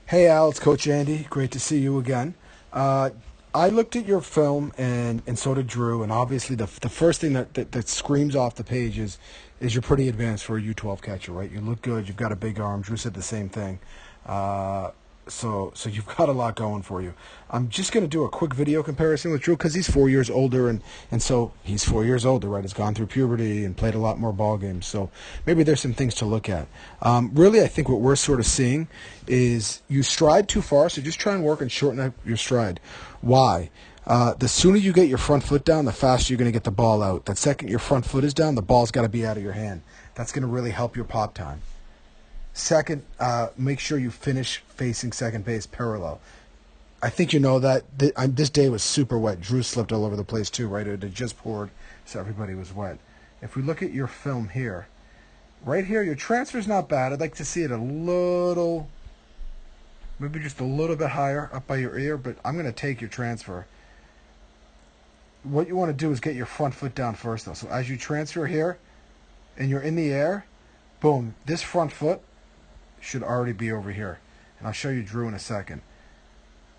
Hey Al, it's Coach Andy. Great to see you again. Uh, I looked at your film, and so did Drew, and obviously the first thing that screams off the page is you're pretty advanced for a U12 catcher, right? You look good. You've got a big arm. Drew said the same thing. Uh, so you've got a lot going for you. I'm just going to do a quick video comparison with Drew because he's 4 years older, and so he's 4 years older, right? Has gone through puberty and played a lot more ball games. So maybe there's some things to look at. Really, I think what we're sort of seeing is you stride too far, so just try and work and shorten up your stride. Why? The sooner you get your front foot down, the faster you're going to get the ball out. That second your front foot is down, the ball's got to be out of your hand. That's going to really help your pop time. Second, make sure you finish facing second base parallel. I think you know that this day was super wet. Drew slipped all over the place too, right? It had just poured, so everybody was wet. If we look at your film here, right here, your transfer's not bad. I'd like to see it a little, maybe just a little bit higher up by your ear, but I'm going to take your transfer. What you want to do is get your front foot down first, though. So as you transfer here and you're in the air, boom, this front foot should already be over here. And I'll show you Drew in a second.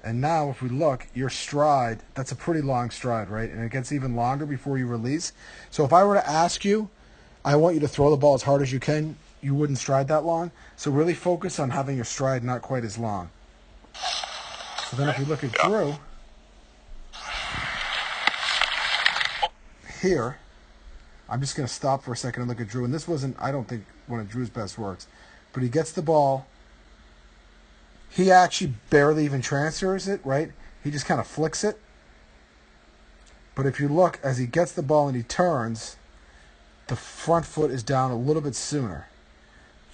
And now if we look, your stride, that's a pretty long stride, right? And it gets even longer before you release. So if I were to ask you, I want you to throw the ball as hard as you can, you wouldn't stride that long. So really focus on having your stride not quite as long. So then if we look at Drew, here, I'm just going to stop for a second and look at Drew. And this wasn't, I don't think, one of Drew's best works. But he gets the ball. He actually barely even transfers it, right? He just kind of flicks it. But if you look, as he gets the ball and he turns, the front foot is down a little bit sooner.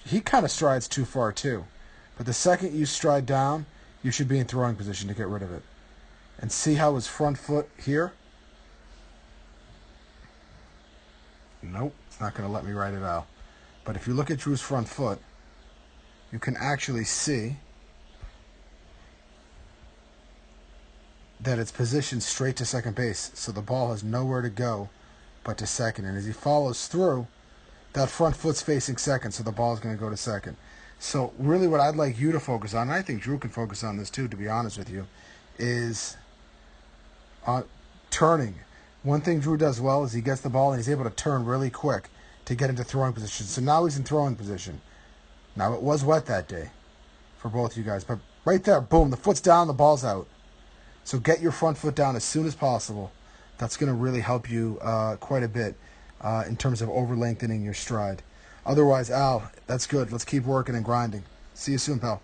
He kind of strides too far too. But the second you stride down, you should be in throwing position to get rid of it. And see how his front foot here? Nope, it's not going to let me write it out. But if you look at Drew's front foot, you can actually see that it's positioned straight to second base. So the ball has nowhere to go but to second. And as he follows through, that front foot's facing second, so the ball's going to go to second. So really what I'd like you to focus on, and I think Drew can focus on this too, to be honest with you, is turning. One thing Drew does well is he gets the ball and he's able to turn really quick to get into throwing position. So now he's in throwing position. Now it was wet that day for both you guys, but right there, boom, the foot's down, the ball's out. So get your front foot down as soon as possible. That's going to really help you quite a bit in terms of over-lengthening your stride. Otherwise, Al, that's good. Let's keep working and grinding. See you soon, pal.